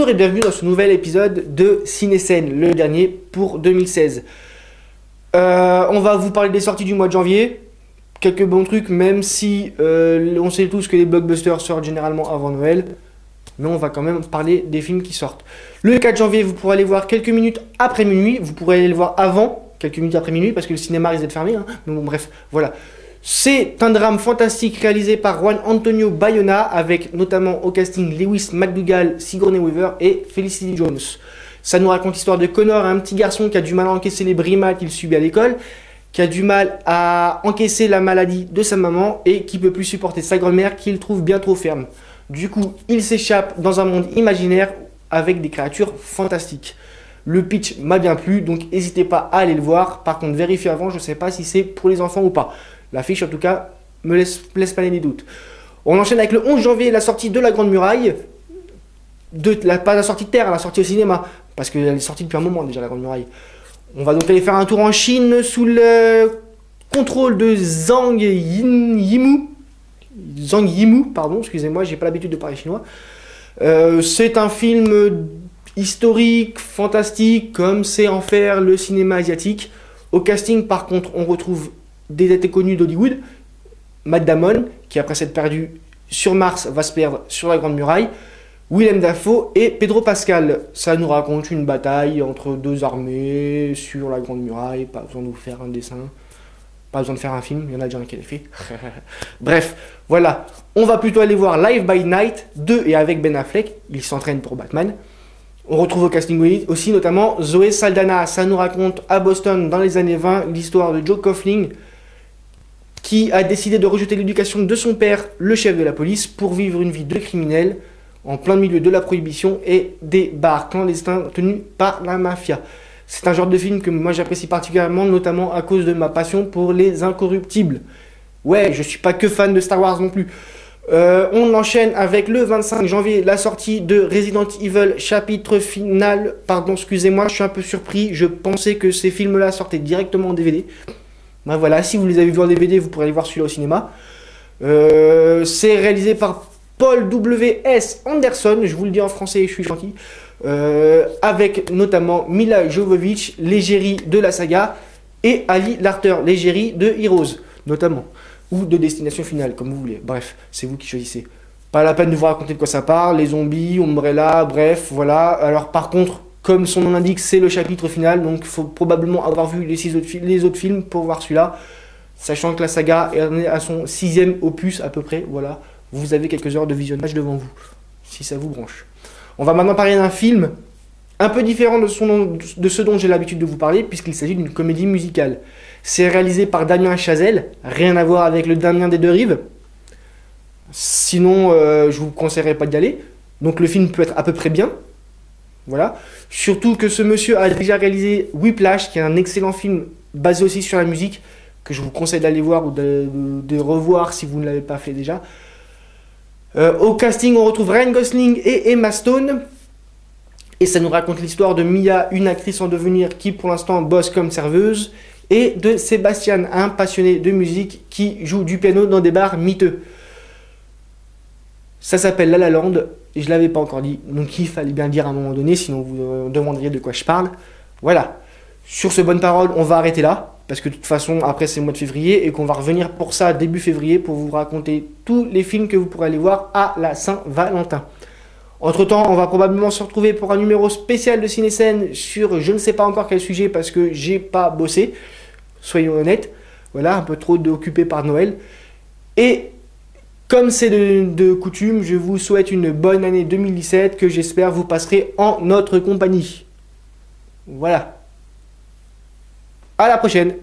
Bonjour et bienvenue dans ce nouvel épisode de Ciné-Scène, le dernier pour 2016. On va vous parler des sorties du mois de janvier, quelques bons trucs, même si on sait tous que les blockbusters sortent généralement avant Noël, mais on va quand même parler des films qui sortent. Le 4 janvier, vous pourrez aller voir quelques minutes après minuit, vous pourrez aller le voir avant, quelques minutes après minuit, parce que le cinéma risque d'être fermé, hein. Mais bon, bref, voilà. C'est un drame fantastique réalisé par Juan Antonio Bayona, avec notamment au casting Lewis McDougall, Sigourney Weaver et Felicity Jones. Ça nous raconte l'histoire de Connor, un petit garçon qui a du mal à encaisser les brimades qu'il subit à l'école, qui a du mal à encaisser la maladie de sa maman et qui peut plus supporter sa grand-mère qu'il trouve bien trop ferme. Du coup, il s'échappe dans un monde imaginaire avec des créatures fantastiques. Le pitch m'a bien plu, donc n'hésitez pas à aller le voir. Par contre, vérifiez avant, je ne sais pas si c'est pour les enfants ou pas. L'affiche, en tout cas, me laisse planer des doutes. On enchaîne avec le 11 janvier, la sortie de La Grande Muraille. Pas la sortie de terre, la sortie au cinéma. Parce qu'elle est sortie depuis un moment déjà, La Grande Muraille. On va donc aller faire un tour en Chine sous le contrôle de Zhang Yimou. Zhang Yimou, pardon, excusez-moi, j'ai pas l'habitude de parler chinois. C'est un film historique, fantastique, comme c'est en faire le cinéma asiatique. Au casting, par contre, on retrouve des têtes connues d'Hollywood. Matt Damon, qui après s'être perdu sur Mars, va se perdre sur la Grande Muraille. Willem Dafoe et Pedro Pascal. Ça nous raconte une bataille entre deux armées sur la Grande Muraille. Pas besoin de vous faire un dessin. Pas besoin de faire un film, il y en a déjà un qui l'a fait. Bref, voilà. On va plutôt aller voir Live by Night de et avec Ben Affleck. Il s'entraîne pour Batman. On retrouve au casting aussi notamment Zoé Saldana. Ça nous raconte à Boston dans les années 20 l'histoire de Joe Coughlin qui a décidé de rejeter l'éducation de son père, le chef de la police, pour vivre une vie de criminel en plein milieu de la prohibition et des bars clandestins tenus par la mafia. C'est un genre de film que moi j'apprécie particulièrement, notamment à cause de ma passion pour les incorruptibles. Ouais, je suis pas que fan de Star Wars non plus. On enchaîne avec le 25 janvier, la sortie de Resident Evil chapitre final. Pardon, excusez-moi, je suis un peu surpris. Je pensais que ces films-là sortaient directement en DVD. Ben voilà, si vous les avez vus en DVD, vous pourrez aller voir celui-là au cinéma. C'est réalisé par Paul W.S. Anderson, je vous le dis en français, je suis gentil. Avec notamment Mila Jovovich, l'égérie de la saga, et Ali Larter, l'égérie de Heroes, notamment. Ou de Destination Finale, comme vous voulez. Bref, c'est vous qui choisissez. Pas la peine de vous raconter de quoi ça parle, les zombies, Umbrella, bref, voilà. Alors par contre, comme son nom l'indique, c'est le chapitre final, donc il faut probablement avoir vu les autres films pour voir celui-là. Sachant que la saga est à son 6e opus à peu près, voilà. Vous avez quelques heures de visionnage devant vous, si ça vous branche. On va maintenant parler d'un film un peu différent de ce dont j'ai l'habitude de vous parler, puisqu'il s'agit d'une comédie musicale. C'est réalisé par Damien Chazelle, rien à voir avec le Damien des Deux Rives. Sinon, je vous conseillerais pas d'y aller. Donc le film peut être à peu près bien. Voilà. Surtout que ce monsieur a déjà réalisé Whiplash, qui est un excellent film basé aussi sur la musique, que je vous conseille d'aller voir ou de revoir si vous ne l'avez pas fait déjà. Au casting, on retrouve Ryan Gosling et Emma Stone. Et ça nous raconte l'histoire de Mia, une actrice en devenir qui pour l'instant bosse comme serveuse, et de Sébastien, un passionné de musique qui joue du piano dans des bars miteux. Ça s'appelle La La Land, et je ne l'avais pas encore dit, donc il fallait bien le dire à un moment donné, sinon vous demanderiez de quoi je parle. Voilà. Sur ce bonne parole, on va arrêter là, parce que de toute façon, après c'est le mois de février, et qu'on va revenir pour ça début février, pour vous raconter tous les films que vous pourrez aller voir à la Saint-Valentin. Entre temps, on va probablement se retrouver pour un numéro spécial de Ciné-Scène sur je ne sais pas encore quel sujet, parce que j'ai pas bossé, soyons honnêtes. Voilà, un peu trop occupé par Noël. Et comme c'est de coutume, je vous souhaite une bonne année 2017 que j'espère vous passerez en notre compagnie. Voilà. À la prochaine.